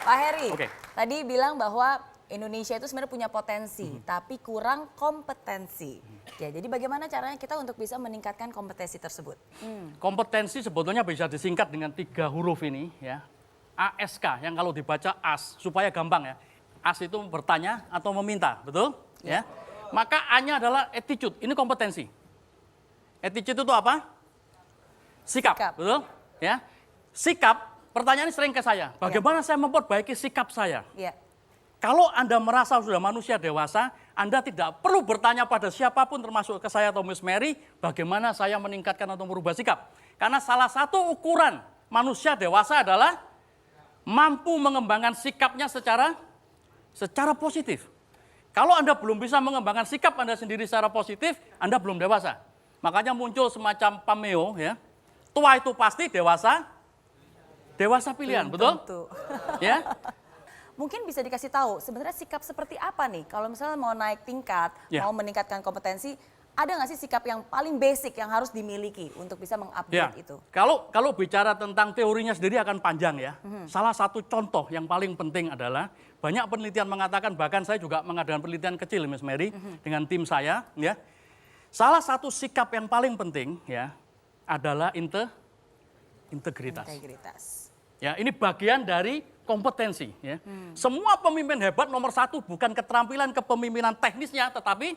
Pak Heri, Oke. tadi bilang bahwa Indonesia itu sebenarnya punya potensi, tapi kurang kompetensi. Ya, jadi bagaimana caranya kita untuk bisa meningkatkan kompetensi tersebut? Kompetensi sebetulnya bisa disingkat dengan 3 huruf ini ya. ASK yang kalau dibaca as supaya gampang ya. As itu bertanya atau meminta, betul? Ya. Maka A-nya adalah attitude. Ini kompetensi. Attitude itu apa? Sikap. Betul? Ya. Sikap, pertanyaan sering ke saya. Bagaimana saya memperbaiki sikap saya? Iya. Kalau Anda merasa sudah manusia dewasa, Anda tidak perlu bertanya pada siapapun termasuk ke saya atau Miss Mary, bagaimana saya meningkatkan atau merubah sikap. Karena salah satu ukuran manusia dewasa adalah mampu mengembangkan sikapnya secara positif. Kalau Anda belum bisa mengembangkan sikap Anda sendiri secara positif, Anda belum dewasa. Makanya muncul semacam pameo ya. Tua itu pasti, dewasa pilihan, betul? Tentu. Ya. Mungkin bisa dikasih tahu sebenarnya sikap seperti apa nih kalau misalnya mau naik tingkat, mau meningkatkan kompetensi, ada nggak sih sikap yang paling basic yang harus dimiliki untuk bisa mengupgrade itu? Kalau bicara tentang teorinya sendiri akan panjang ya. Salah satu contoh yang paling penting adalah banyak penelitian mengatakan, bahkan saya juga mengadakan penelitian kecil Miss Mary dengan tim saya ya. Salah satu sikap yang paling penting ya adalah integritas. Ya, ini bagian dari kompetensi ya. Semua pemimpin hebat nomor 1 bukan keterampilan kepemimpinan teknisnya tetapi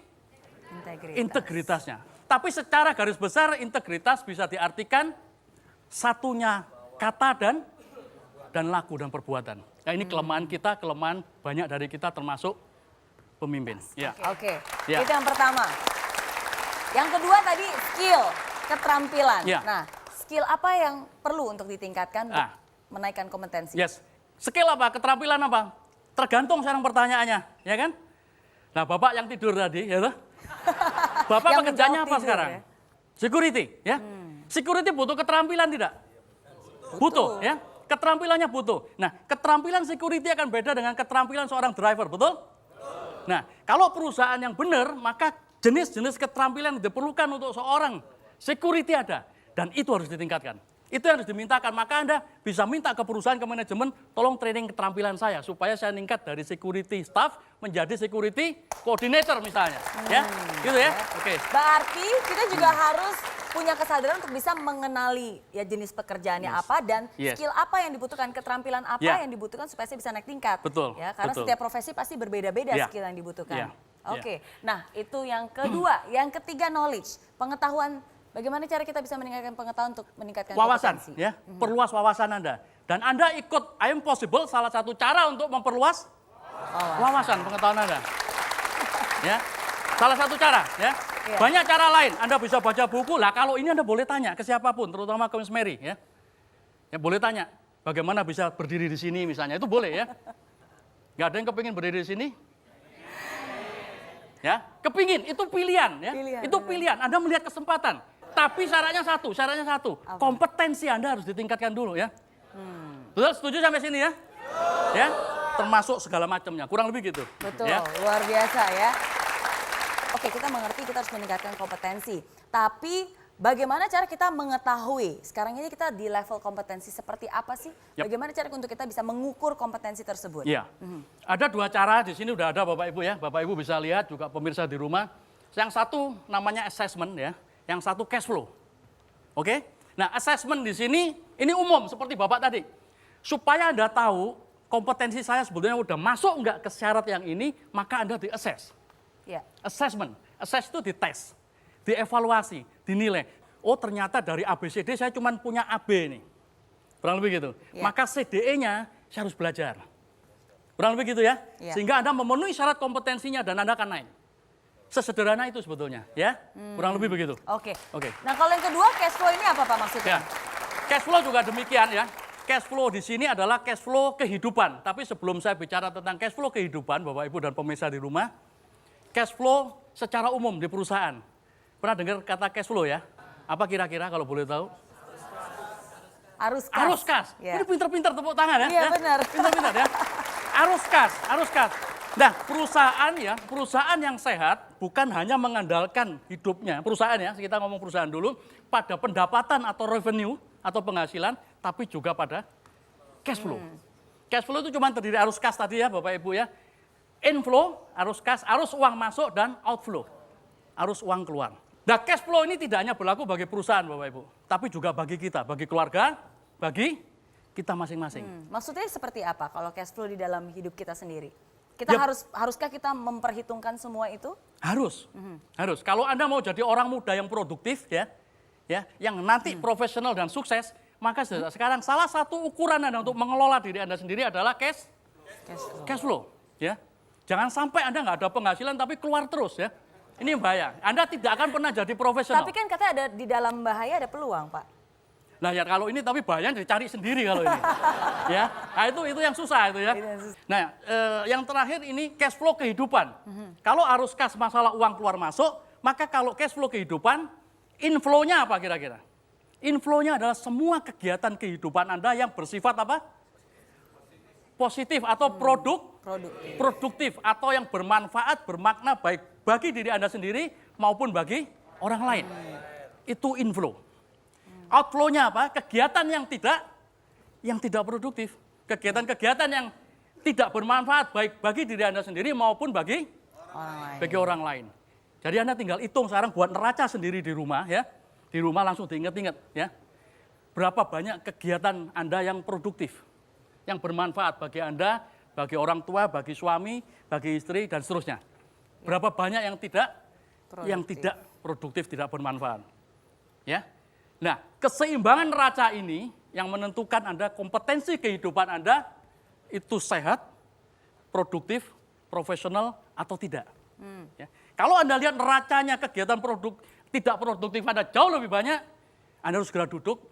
integritasnya. Tapi secara garis besar integritas bisa diartikan satunya kata dan laku dan perbuatan. Nah, ini kelemahan kita, kelemahan banyak dari kita termasuk pemimpin. Ya. Oke. Itu yang pertama. Yang kedua tadi skill, keterampilan. Ya. Nah, skill apa yang perlu untuk ditingkatkan untuk menaikkan kompetensi? Yes. Skill apa? Keterampilan apa? Tergantung sekarang pertanyaannya, ya kan? Nah, Bapak yang tidur tadi, ya toh? Bapak pekerjaannya apa sekarang? Ya? Security, ya. Security butuh keterampilan tidak? Butuh, ya. Keterampilannya butuh. Nah, keterampilan security akan beda dengan keterampilan seorang driver, betul? Nah, kalau perusahaan yang benar, maka jenis-jenis keterampilan yang diperlukan untuk seorang security ada. Dan itu harus ditingkatkan. Itu yang harus dimintakan, maka Anda bisa minta ke perusahaan, ke manajemen, tolong training keterampilan saya, supaya saya meningkat dari security staff menjadi security coordinator misalnya. Ya, gitu ya. Oke. Berarti kita juga harus punya kesadaran untuk bisa mengenali ya jenis pekerjaannya apa dan skill apa yang dibutuhkan, keterampilan apa yang dibutuhkan supaya saya bisa naik tingkat. Betul. Ya, karena setiap profesi pasti berbeda-beda skill yang dibutuhkan. Oke. Nah, itu yang kedua. Yang ketiga knowledge, pengetahuan. Bagaimana cara kita bisa meningkatkan pengetahuan untuk meningkatkan wawasan, kompetensi? ya, perluas wawasan Anda. Dan Anda ikut I Am Possible, salah satu cara untuk memperluas wawasan pengetahuan Anda. Ya, salah satu cara, ya. Banyak cara lain. Anda bisa baca buku. Lah, kalau ini Anda boleh tanya ke siapapun, terutama ke Miss Mary, ya. Ya, boleh tanya, bagaimana bisa berdiri di sini misalnya, itu boleh ya. Nggak ada yang kepingin berdiri di sini? Ya, kepingin, itu pilihan, ya. Itu pilihan. Anda melihat kesempatan. Tapi syaratnya satu, kompetensi Anda harus ditingkatkan dulu ya. Betul, setuju sampai sini ya? Ya, termasuk segala macamnya, kurang lebih gitu. Betul, ya? Luar biasa ya. Oke, kita mengerti kita harus meningkatkan kompetensi. Tapi bagaimana cara kita mengetahui, sekarang ini kita di level kompetensi seperti apa sih? Bagaimana cara untuk kita bisa mengukur kompetensi tersebut? Iya, ada 2 cara, di sini udah ada Bapak Ibu ya. Bapak Ibu bisa lihat, juga pemirsa di rumah. Yang satu namanya assessment ya. Yang satu cash flow. Oke? Nah, assessment di sini ini umum seperti Bapak tadi. Supaya Anda tahu kompetensi saya sebetulnya udah masuk enggak ke syarat yang ini, maka Anda di-assess. Ya. Assessment. Assess itu dites, dievaluasi, dinilai. Oh, ternyata dari ABCD saya cuma punya AB nih. Kurang lebih gitu. Maka CDE-nya saya harus belajar. Kurang lebih gitu ya. Sehingga Anda memenuhi syarat kompetensinya dan Anda akan naik. Sesederhana itu sebetulnya, ya, kurang lebih begitu. Oke. Nah, kalau yang kedua cash flow ini apa Pak maksudnya? Ya. Cash flow juga demikian ya. Cash flow di sini adalah cash flow kehidupan. Tapi sebelum saya bicara tentang cash flow kehidupan, Bapak Ibu dan pemirsa di rumah, cash flow secara umum di perusahaan. Pernah dengar kata cash flow ya? Apa kira-kira kalau boleh tahu? Arus kas. Ini pinter-pinter tepuk tangan ya. Iya benar. Pinter-pinter ya. Arus kas. Nah, perusahaan yang sehat bukan hanya mengandalkan hidupnya, perusahaan ya, kita ngomong perusahaan dulu, pada pendapatan atau revenue atau penghasilan, tapi juga pada cash flow. Cash flow itu cuma terdiri arus kas tadi ya Bapak Ibu ya. Inflow, arus kas, arus uang masuk dan outflow, arus uang keluar. Nah cash flow ini tidak hanya berlaku bagi perusahaan Bapak Ibu, tapi juga bagi kita, bagi keluarga, bagi kita masing-masing. Maksudnya seperti apa kalau cash flow di dalam hidup kita sendiri? Kita haruskah kita memperhitungkan semua itu? Harus, harus. Kalau Anda mau jadi orang muda yang produktif ya, yang nanti profesional dan sukses, maka sekarang salah satu ukuran Anda untuk mengelola diri Anda sendiri adalah cash flow. Ya, jangan sampai Anda nggak ada penghasilan tapi keluar terus ya. Ini bahaya. Anda tidak akan pernah jadi profesional. Tapi kan katanya ada di dalam bahaya ada peluang, Pak. Nah ya kalau ini tapi bahaya dicari sendiri kalau ini. Ya, nah, itu yang susah itu ya. Nah yang terakhir ini cash flow kehidupan. Kalau arus kas masalah uang keluar masuk, maka kalau cash flow kehidupan, inflow-nya apa kira-kira? Inflow-nya adalah semua kegiatan kehidupan Anda yang bersifat apa? Positif atau produktif atau yang bermanfaat, bermakna baik bagi diri Anda sendiri maupun bagi orang lain. Itu inflow. Outflow-nya apa? Kegiatan yang tidak produktif. Kegiatan-kegiatan yang tidak bermanfaat baik bagi diri Anda sendiri maupun bagi orang lain. Jadi Anda tinggal hitung sekarang buat neraca sendiri di rumah ya. Di rumah langsung diingat-ingat ya. Berapa banyak kegiatan Anda yang produktif, yang bermanfaat bagi Anda, bagi orang tua, bagi suami, bagi istri dan seterusnya. Berapa banyak yang tidak produktif, tidak bermanfaat. Ya. Nah, keseimbangan neraca ini yang menentukan Anda kompetensi kehidupan Anda itu sehat, produktif, profesional atau tidak. Ya. Kalau Anda lihat neracanya kegiatan tidak produktif Anda jauh lebih banyak, Anda harus segera duduk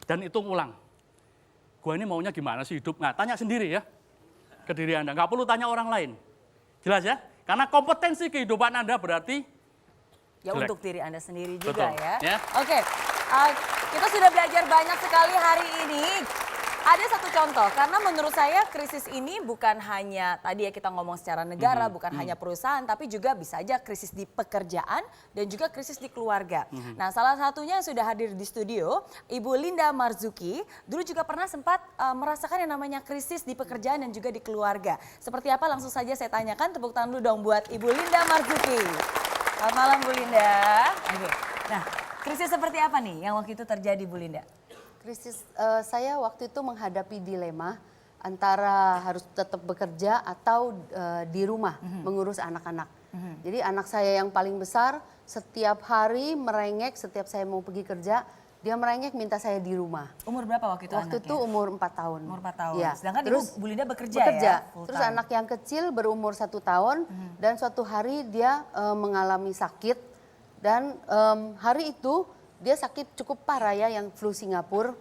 dan hitung ulang. Gua ini maunya gimana sih hidup? Nah, tanya sendiri ya ke diri Anda. Nggak perlu tanya orang lain. Jelas ya? Karena kompetensi kehidupan Anda berarti ya jelek. Untuk diri Anda sendiri juga. Betul, ya. ya. Oke, kita sudah belajar banyak sekali hari ini. Ada satu contoh, karena menurut saya krisis ini bukan hanya tadi ya kita ngomong secara negara, bukan hanya perusahaan, tapi juga bisa aja krisis di pekerjaan dan juga krisis di keluarga. Nah, salah satunya yang sudah hadir di studio, Ibu Linda Marzuki, dulu juga pernah sempat merasakan yang namanya krisis di pekerjaan dan juga di keluarga. Seperti apa langsung saja saya tanyakan, tepuk tangan dulu dong buat Ibu Linda Marzuki. Selamat malam Bu Linda. Oke. Nah, krisis seperti apa nih yang waktu itu terjadi Bu Linda? Krisis saya waktu itu menghadapi dilema antara harus tetap bekerja atau di rumah mengurus anak-anak. Jadi anak saya yang paling besar setiap hari merengek, setiap saya mau pergi kerja, dia merengek minta saya di rumah. Umur berapa waktu itu Waktu anaknya? itu umur 4 tahun. Umur 4 tahun. Ya. Sedangkan Terus, Bu Linda bekerja ya? Full Terus time. anak yang kecil berumur 1 tahun dan suatu hari dia mengalami sakit dan hari itu dia sakit cukup parah ya, yang flu Singapura.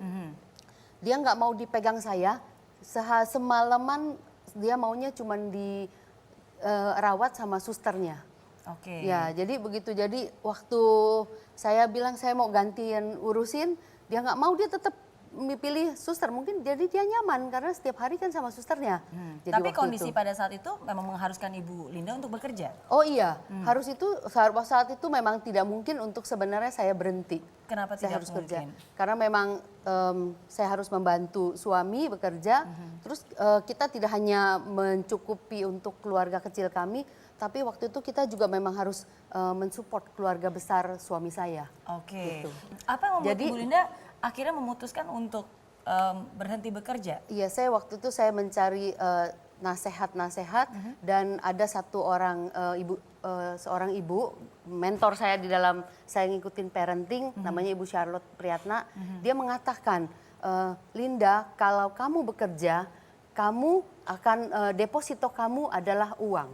Dia nggak mau dipegang saya, semalaman dia maunya cuma dirawat sama susternya. Oke. Ya, jadi begitu. Jadi waktu saya bilang saya mau gantian urusin, dia nggak mau, dia tetap pilih suster. Mungkin jadi dia nyaman karena setiap hari kan sama susternya. Jadi Tapi waktu kondisi itu. pada saat itu memang mengharuskan Ibu Linda untuk bekerja. Oh iya, saat itu memang tidak mungkin untuk sebenarnya saya berhenti. Kenapa Saya tidak harus mungkin? kerja. Karena memang saya harus membantu suami bekerja. Terus kita tidak hanya mencukupi untuk keluarga kecil kami, tapi waktu itu kita juga memang harus mensupport keluarga besar suami saya. Oke. Gitu. Apa yang membuat Jadi- Ibu Linda akhirnya memutuskan untuk berhenti bekerja? Iya, saya waktu itu saya mencari nasihat-nasihat dan ada satu orang seorang ibu, mentor saya di dalam saya ngikutin parenting, namanya Ibu Charlotte Priyatna. Dia mengatakan, Linda, kalau kamu bekerja, kamu akan deposito kamu adalah uang.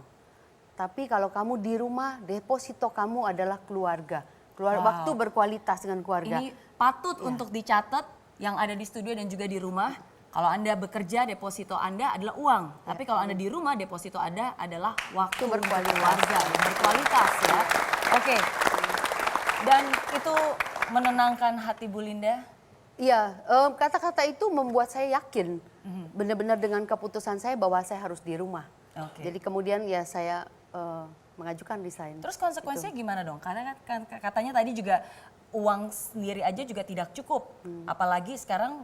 Tapi kalau kamu di rumah, deposito kamu adalah keluarga. Wow. Waktu berkualitas dengan keluarga. Ini patut untuk dicatat yang ada di studio dan juga di rumah. Kalau Anda bekerja, deposito Anda adalah uang. Tapi kalau Anda di rumah, deposito Anda adalah waktu berkualitas. berkeluarga, berkualitas ya. Oke. Dan itu menenangkan hati Bu Linda? Iya, kata-kata itu membuat saya yakin benar-benar dengan keputusan saya bahwa saya harus di rumah. Oke. Jadi kemudian ya saya mengajukan resign. Terus konsekuensinya gimana dong? Karena kan katanya tadi juga uang sendiri aja juga tidak cukup. Apalagi sekarang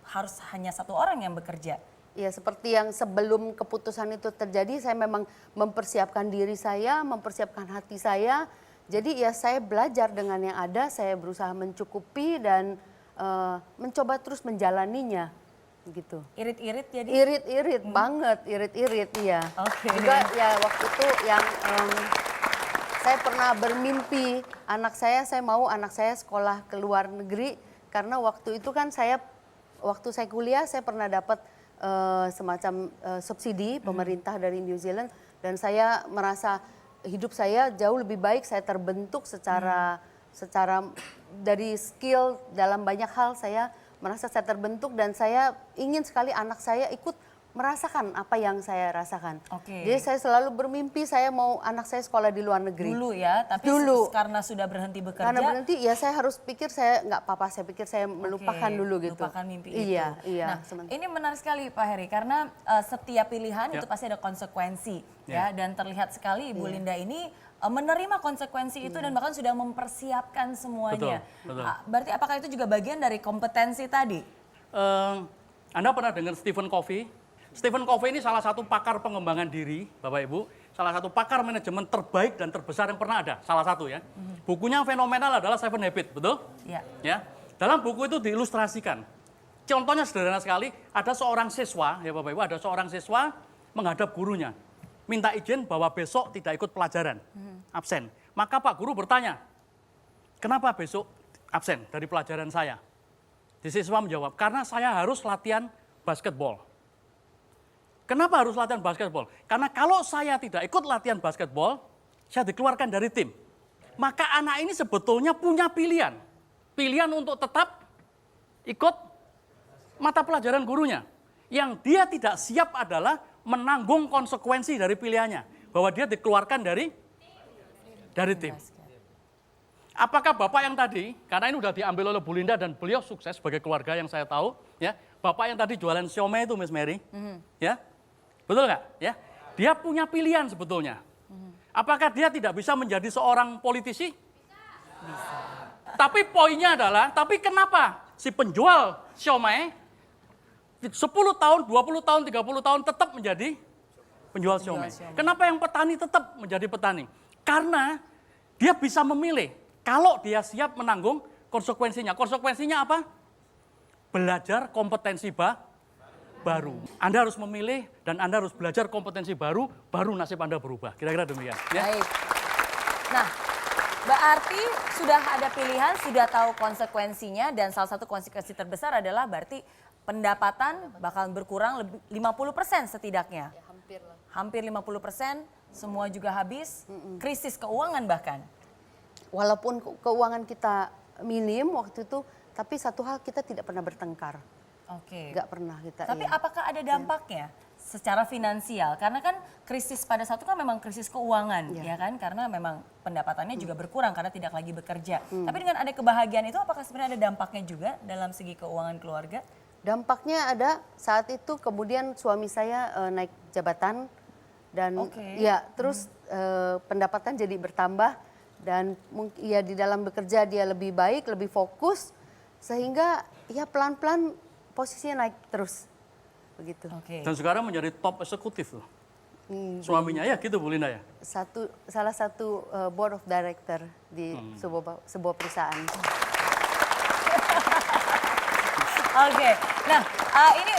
harus hanya satu orang yang bekerja. Ya seperti yang sebelum keputusan itu terjadi, saya memang mempersiapkan diri saya, mempersiapkan hati saya. Jadi ya saya belajar dengan yang ada, saya berusaha mencukupi dan mencoba terus menjalaninya gitu. Irit-irit jadi? Irit-irit banget, irit-irit iya. Oke. Juga ya waktu itu yang saya pernah bermimpi saya mau anak saya sekolah ke luar negeri karena waktu itu kan waktu saya kuliah saya pernah dapat semacam subsidi pemerintah dari New Zealand dan saya merasa hidup saya jauh lebih baik, saya terbentuk secara dari skill dalam banyak hal saya merasa saya terbentuk dan saya ingin sekali anak saya ikut merasakan apa yang saya rasakan. Oke. Jadi saya selalu bermimpi saya mau anak saya sekolah di luar negeri. Dulu ya, tapi Dulu. karena sudah berhenti bekerja. Karena berhenti ya saya harus pikir saya nggak apa-apa, saya pikir saya melupakan Oke, dulu gitu. Lupakan mimpi Iya, itu. iya. Nah, ini menarik sekali Pak Heri karena setiap pilihan itu pasti ada konsekuensi ya dan terlihat sekali Ibu Linda ini menerima konsekuensi itu dan bahkan sudah mempersiapkan semuanya. Betul. Berarti apakah itu juga bagian dari kompetensi tadi? Anda pernah dengar Stephen Covey? Stephen Covey ini salah satu pakar pengembangan diri, Bapak Ibu. Salah satu pakar manajemen terbaik dan terbesar yang pernah ada, salah satu ya. Bukunya fenomenal adalah Seven Habits, betul? Iya. Ya. Dalam buku itu diilustrasikan. Contohnya sederhana sekali, ada seorang siswa, ya Bapak Ibu, ada seorang siswa menghadap gurunya. Minta izin bahwa besok tidak ikut pelajaran, absen. Maka Pak Guru bertanya, kenapa besok absen dari pelajaran saya? Di siswa menjawab, karena saya harus latihan basketball. Kenapa harus latihan basketball? Karena kalau saya tidak ikut latihan basketball, saya dikeluarkan dari tim. Maka anak ini sebetulnya punya pilihan. Pilihan untuk tetap ikut mata pelajaran gurunya. Yang dia tidak siap adalah menanggung konsekuensi dari pilihannya. Bahwa dia dikeluarkan dari tim. Apakah Bapak yang tadi, karena ini sudah diambil oleh Bu Linda dan beliau sukses sebagai keluarga yang saya tahu, ya. Bapak yang tadi jualan siomay itu Miss Mary, ya. Betul nggak? Ya, dia punya pilihan sebetulnya. Apakah dia tidak bisa menjadi seorang politisi? Bisa. Tapi poinnya adalah, tapi kenapa si penjual siomay 10 tahun, 20 tahun, 30 tahun tetap menjadi penjual siomay? Kenapa yang petani tetap menjadi petani? Karena dia bisa memilih kalau dia siap menanggung konsekuensinya. Konsekuensinya apa? Belajar kompetensi baru. Anda harus memilih dan Anda harus belajar kompetensi baru nasib Anda berubah. Kira-kira demikian. Ya? Baik. Nah, berarti sudah ada pilihan, sudah tahu konsekuensinya dan salah satu konsekuensi terbesar adalah berarti pendapatan bakal berkurang 50% setidaknya. Ya, hampir lah. Hampir 50%, semua juga habis, krisis keuangan bahkan. Walaupun keuangan kita minim waktu itu, tapi satu hal kita tidak pernah bertengkar. Oke. Nggak pernah kita. Tapi iya. apakah ada dampaknya secara finansial? Karena kan krisis pada saat itu kan memang krisis keuangan, ya kan? Karena memang pendapatannya juga berkurang karena tidak lagi bekerja. Tapi dengan ada kebahagiaan itu apakah sebenarnya ada dampaknya juga dalam segi keuangan keluarga? Dampaknya ada saat itu kemudian suami saya naik jabatan dan ya terus pendapatan jadi bertambah dan ya di dalam bekerja dia lebih baik, lebih fokus sehingga ya pelan-pelan posisinya naik terus begitu. Dan sekarang menjadi top eksekutif loh. Suaminya ya gitu Bu Linda ya? Salah satu board of director di sebuah perusahaan. Oke, nah ini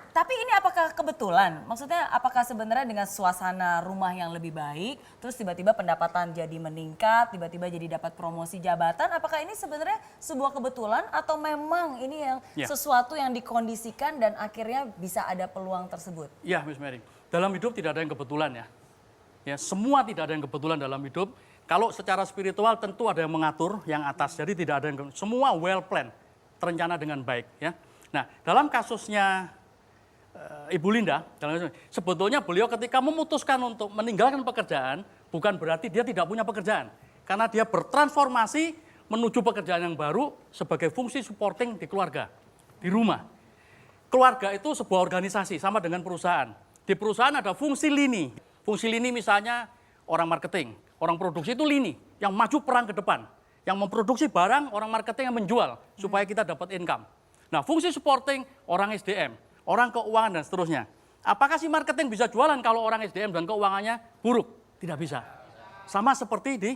tapi ini apakah kebetulan? Maksudnya apakah sebenarnya dengan suasana rumah yang lebih baik, terus tiba-tiba pendapatan jadi meningkat, tiba-tiba jadi dapat promosi jabatan, apakah ini sebenarnya sebuah kebetulan atau memang ini yang sesuatu yang dikondisikan dan akhirnya bisa ada peluang tersebut? Iya Miss Mary, dalam hidup tidak ada yang kebetulan ya. Ya, semua tidak ada yang kebetulan dalam hidup. Kalau secara spiritual tentu ada yang mengatur yang atas, jadi tidak ada yang semua well planned, terencana dengan baik ya. Nah, dalam kasusnya Ibu Linda, sebetulnya beliau ketika memutuskan untuk meninggalkan pekerjaan, bukan berarti dia tidak punya pekerjaan. Karena dia bertransformasi menuju pekerjaan yang baru sebagai fungsi supporting di keluarga, di rumah. Keluarga itu sebuah organisasi sama dengan perusahaan. Di perusahaan ada fungsi lini. Fungsi lini misalnya orang marketing, orang produksi itu lini, yang maju perang ke depan. Yang memproduksi barang, orang marketing yang menjual, supaya kita dapat income. Nah, fungsi supporting orang SDM. orang keuangan dan seterusnya. Apakah si marketing bisa jualan kalau orang SDM dan keuangannya buruk? Tidak bisa. Sama seperti di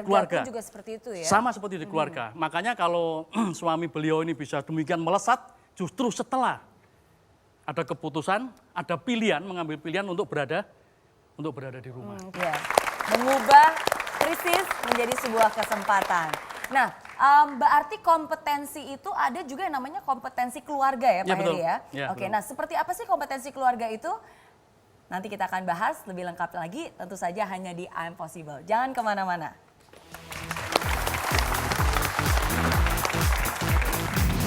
keluarga. Pun juga seperti itu ya. Sama seperti di keluarga. Makanya kalau suami beliau ini bisa demikian melesat, justru setelah ada keputusan, ada pilihan, mengambil pilihan untuk berada di rumah. Ya. Mengubah krisis menjadi sebuah kesempatan. Nah, berarti kompetensi itu ada juga yang namanya kompetensi keluarga ya Pak Ya, betul. Heri ya? Ya, Oke, betul. nah seperti apa sih kompetensi keluarga itu? Nanti kita akan bahas lebih lengkap lagi, tentu saja hanya di I'm Possible. Jangan kemana-mana.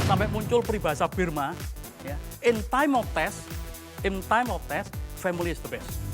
Sampai muncul peribahasa Birma, ya, in time of test, family is the best.